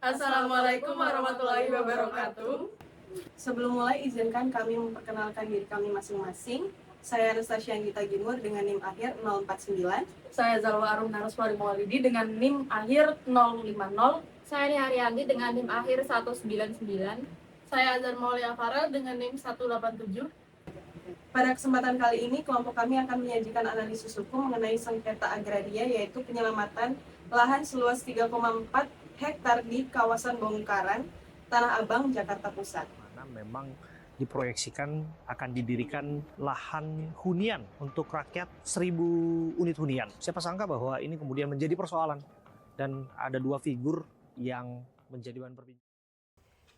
Assalamualaikum warahmatullahi wabarakatuh. Sebelum mulai, izinkan kami memperkenalkan diri kami masing-masing. Saya Anastasia Anggita Gimur dengan NIM akhir 049. Saya Zalwa Arum Naraswari Maulidi dengan NIM akhir 050. Saya Haryanti dengan NIM akhir 199. Saya Azhar Maulia Farel dengan NIM 187. Pada kesempatan kali ini, kelompok kami akan menyajikan analisis hukum mengenai sengketa agraria, yaitu penyelamatan lahan seluas 3,4 hektar di kawasan Bongkaran, Tanah Abang, Jakarta Pusat. Memang diproyeksikan akan didirikan lahan hunian untuk rakyat 1.000 unit hunian. Siapa sangka bahwa ini kemudian menjadi persoalan dan ada dua figur yang menjadi bahan perbincangan.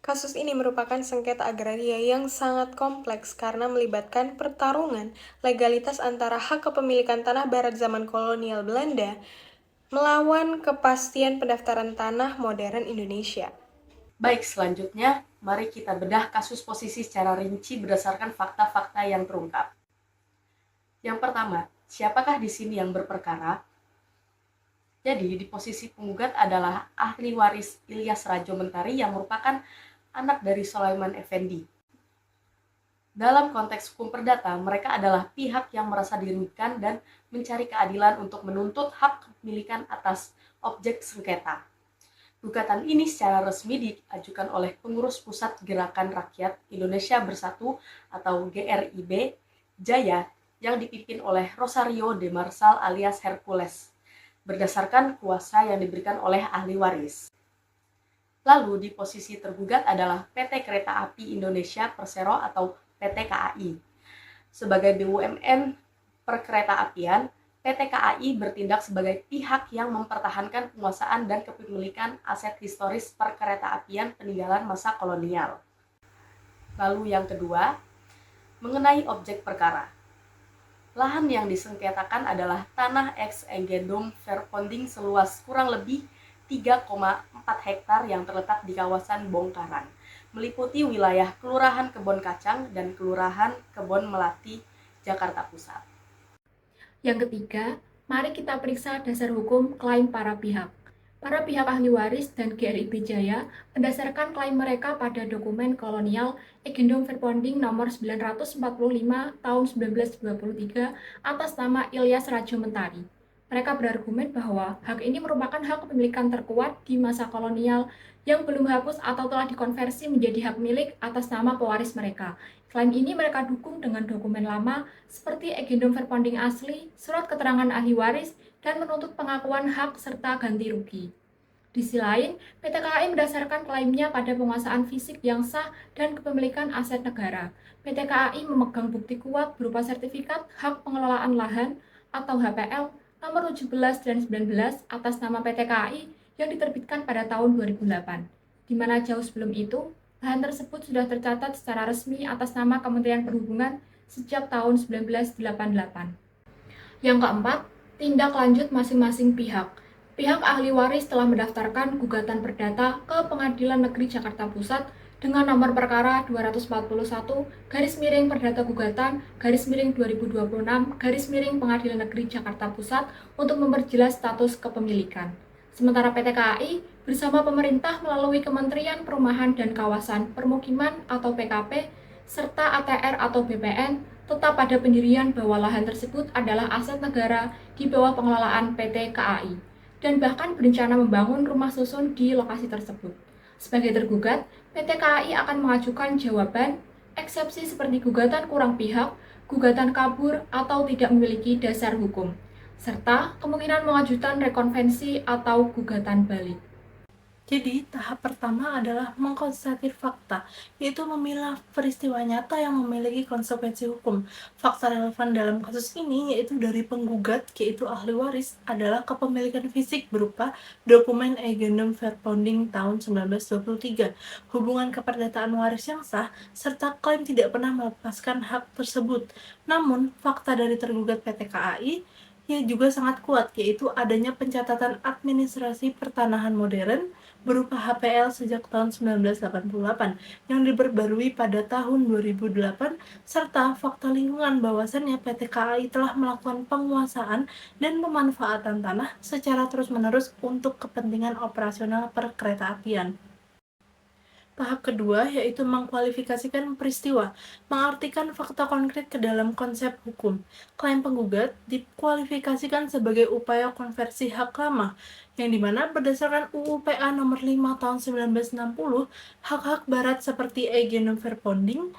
Kasus ini merupakan sengketa agraria yang sangat kompleks karena melibatkan pertarungan legalitas antara hak kepemilikan tanah barat zaman kolonial Belanda melawan kepastian pendaftaran tanah modern Indonesia. Baik, selanjutnya mari kita bedah kasus posisi secara rinci berdasarkan fakta-fakta yang terungkap. Yang pertama, siapakah di sini yang berperkara? Jadi, di posisi penggugat adalah ahli waris Ilyas Rajo Mentari yang merupakan anak dari Sulaiman Effendi. Dalam konteks hukum perdata, mereka adalah pihak yang merasa dirugikan dan mencari keadilan untuk menuntut hak kepemilikan atas objek sengketa. Gugatan ini secara resmi diajukan oleh pengurus Pusat Gerakan Rakyat Indonesia Bersatu atau GRIB Jaya yang dipimpin oleh Rosario de Marsal alias Hercules, berdasarkan kuasa yang diberikan oleh ahli waris. Lalu di posisi tergugat adalah PT Kereta Api Indonesia Persero atau PT KAI. Sebagai BUMN perkereta-apian, PT KAI bertindak sebagai pihak yang mempertahankan penguasaan dan kepemilikan aset historis perkereta-apian peninggalan masa kolonial. Lalu yang kedua, mengenai objek perkara. Lahan yang disengketakan adalah tanah ex-Eigendom Verponding seluas kurang lebih 3,4 hektar yang terletak di kawasan Bongkaran, meliputi wilayah Kelurahan Kebon Kacang dan Kelurahan Kebon Melati, Jakarta Pusat. Yang ketiga, mari kita periksa dasar hukum klaim para pihak. Para pihak ahli waris dan GRIB Jaya berdasarkan klaim mereka pada dokumen kolonial Eigendom Verponding nomor 945 tahun 1923 atas nama Ilyas Rajo Mentari. Mereka berargumen bahwa hak ini merupakan hak kepemilikan terkuat di masa kolonial yang belum hapus atau telah dikonversi menjadi hak milik atas nama pewaris mereka. Klaim ini mereka dukung dengan dokumen lama seperti Eigendom Verponding asli, surat keterangan ahli waris, dan menuntut pengakuan hak serta ganti rugi. Di sisi lain, PT KAI mendasarkan klaimnya pada penguasaan fisik yang sah dan kepemilikan aset negara. PT KAI memegang bukti kuat berupa sertifikat hak pengelolaan lahan atau HPL nomor 17 dan 19 atas nama PT KAI yang diterbitkan pada tahun 2008, di mana jauh sebelum itu, lahan tersebut sudah tercatat secara resmi atas nama Kementerian Perhubungan sejak tahun 1988. Yang keempat, tindak lanjut masing-masing pihak. Pihak ahli waris telah mendaftarkan gugatan perdata ke Pengadilan Negeri Jakarta Pusat dengan nomor perkara 241 Perdata Gugatan /2026 Pengadilan Negeri Jakarta Pusat untuk memperjelas status kepemilikan. Sementara PT KAI bersama pemerintah melalui Kementerian Perumahan dan Kawasan Permukiman atau PKP serta ATR atau BPN tetap pada pendirian bahwa lahan tersebut adalah aset negara di bawah pengelolaan PT KAI dan bahkan berencana membangun rumah susun di lokasi tersebut. Sebagai tergugat, PT KAI akan mengajukan jawaban eksepsi seperti gugatan kurang pihak, gugatan kabur atau tidak memiliki dasar hukum, serta kemungkinan mengajukan rekonvensi atau gugatan balik. Jadi, tahap pertama adalah mengkonstatir fakta, yaitu memilah peristiwa nyata yang memiliki konsekuensi hukum. Fakta relevan dalam kasus ini yaitu dari penggugat, yaitu ahli waris, adalah kepemilikan fisik berupa dokumen Eigendom Verponding tahun 1923, hubungan keperdataan waris yang sah, serta klaim tidak pernah melepaskan hak tersebut. Namun, fakta dari tergugat PT KAI yang juga sangat kuat, yaitu adanya pencatatan administrasi pertanahan modern berupa HPL sejak tahun 1988 yang diperbarui pada tahun 2008, serta fakta lingkungan bahwasannya PT KAI telah melakukan penguasaan dan pemanfaatan tanah secara terus-menerus untuk kepentingan operasional perkeretaapian. Tahap kedua yaitu mengkualifikasikan peristiwa, mengartikan fakta konkret ke dalam konsep hukum. Klaim penggugat dikualifikasikan sebagai upaya konversi hak lama, yang dimana berdasarkan UU PA nomor 5 tahun 1960, hak-hak barat seperti eigenum verbonding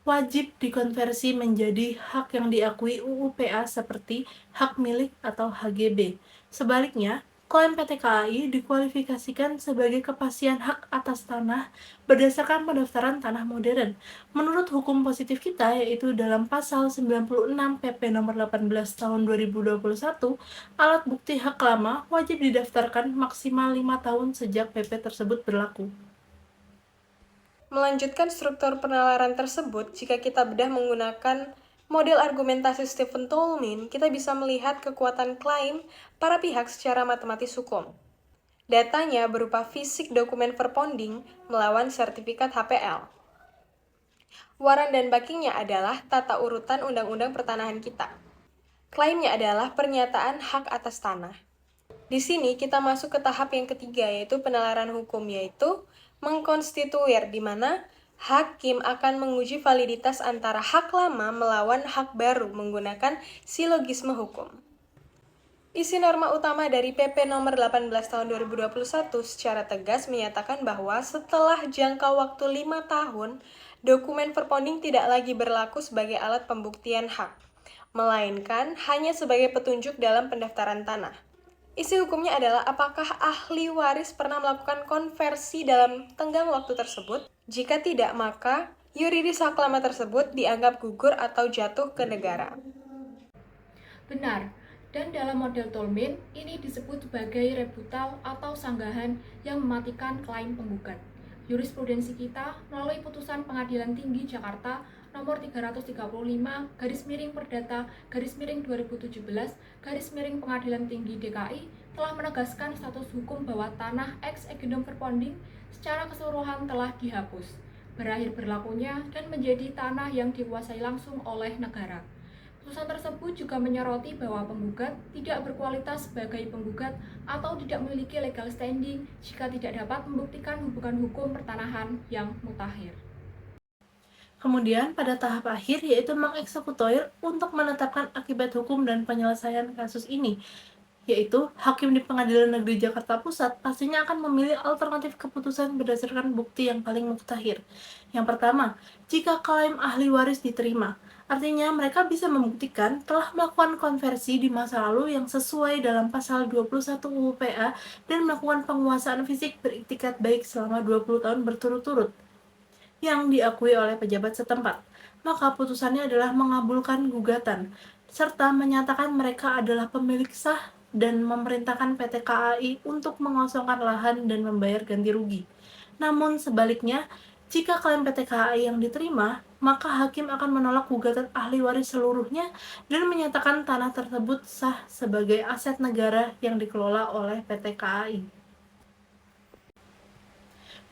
wajib dikonversi menjadi hak yang diakui UU PA seperti hak milik atau HGB. Sebaliknya, klaim PT KAI dikualifikasikan sebagai kepastian hak atas tanah berdasarkan pendaftaran tanah modern. Menurut hukum positif kita, yaitu dalam pasal 96 PP nomor 18 tahun 2021, alat bukti hak lama wajib didaftarkan maksimal 5 tahun sejak PP tersebut berlaku. Melanjutkan struktur penalaran tersebut, jika kita bedah menggunakan model argumentasi Stephen Toulmin, kita bisa melihat kekuatan klaim para pihak secara matematis hukum. Datanya berupa fisik dokumen verbonding melawan sertifikat HPL. Waran dan backingnya adalah tata urutan undang-undang pertanahan kita. Klaimnya adalah pernyataan hak atas tanah. Di sini kita masuk ke tahap yang ketiga, yaitu penalaran hukum, yaitu mengkonstituir, di mana hakim akan menguji validitas antara hak lama melawan hak baru menggunakan silogisme hukum. Isi norma utama dari PP nomor 18 tahun 2021 secara tegas menyatakan bahwa setelah jangka waktu 5 tahun, dokumen verbonding tidak lagi berlaku sebagai alat pembuktian hak, melainkan hanya sebagai petunjuk dalam pendaftaran tanah. Isi hukumnya adalah apakah ahli waris pernah melakukan konversi dalam tenggang waktu tersebut. Jika tidak, maka yuridis hak lama tersebut dianggap gugur atau jatuh ke negara. Benar, dan dalam model Toulmin, ini disebut sebagai rebutal atau sanggahan yang mematikan klaim penggugat. Jurisprudensi kita melalui putusan Pengadilan Tinggi Jakarta nomor 335 /2017 Pengadilan Tinggi DKI telah menegaskan status hukum bahwa tanah ex egendom verbonding secara keseluruhan telah dihapus, berakhir berlakunya dan menjadi tanah yang dikuasai langsung oleh negara. Putusan tersebut juga menyoroti bahwa penggugat tidak berkualitas sebagai penggugat atau tidak memiliki legal standing jika tidak dapat membuktikan hubungan hukum pertanahan yang mutakhir. Kemudian pada tahap akhir yaitu mengeksekutor untuk menetapkan akibat hukum dan penyelesaian kasus ini, yaitu hakim di Pengadilan Negeri Jakarta Pusat pastinya akan memilih alternatif keputusan berdasarkan bukti yang paling mutakhir. Yang pertama, jika klaim ahli waris diterima, artinya mereka bisa membuktikan telah melakukan konversi di masa lalu yang sesuai dalam pasal 21 UU PA dan melakukan penguasaan fisik beriktikat baik selama 20 tahun berturut-turut yang diakui oleh pejabat setempat. Maka putusannya adalah mengabulkan gugatan serta menyatakan mereka adalah pemilik sah dan memerintahkan PT KAI untuk mengosongkan lahan dan membayar ganti rugi. Namun sebaliknya, jika klaim PT KAI yang diterima, maka hakim akan menolak gugatan ahli waris seluruhnya dan menyatakan tanah tersebut sah sebagai aset negara yang dikelola oleh PT KAI.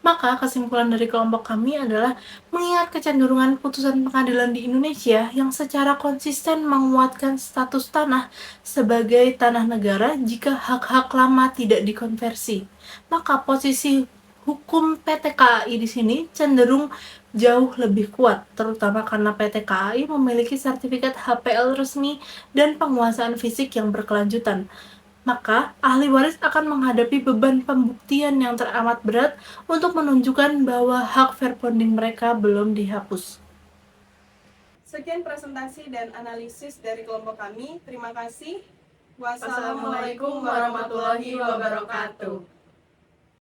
Maka kesimpulan dari kelompok kami adalah mengingat kecenderungan putusan pengadilan di Indonesia yang secara konsisten menguatkan status tanah sebagai tanah negara jika hak-hak lama tidak dikonversi. Maka posisi hukum PT KAI di sini cenderung jauh lebih kuat, terutama karena PT KAI memiliki sertifikat HPL resmi dan penguasaan fisik yang berkelanjutan. Maka, ahli waris akan menghadapi beban pembuktian yang teramat berat untuk menunjukkan bahwa hak verbonding mereka belum dihapus. Sekian presentasi dan analisis dari kelompok kami. Terima kasih. Wassalamualaikum warahmatullahi wabarakatuh.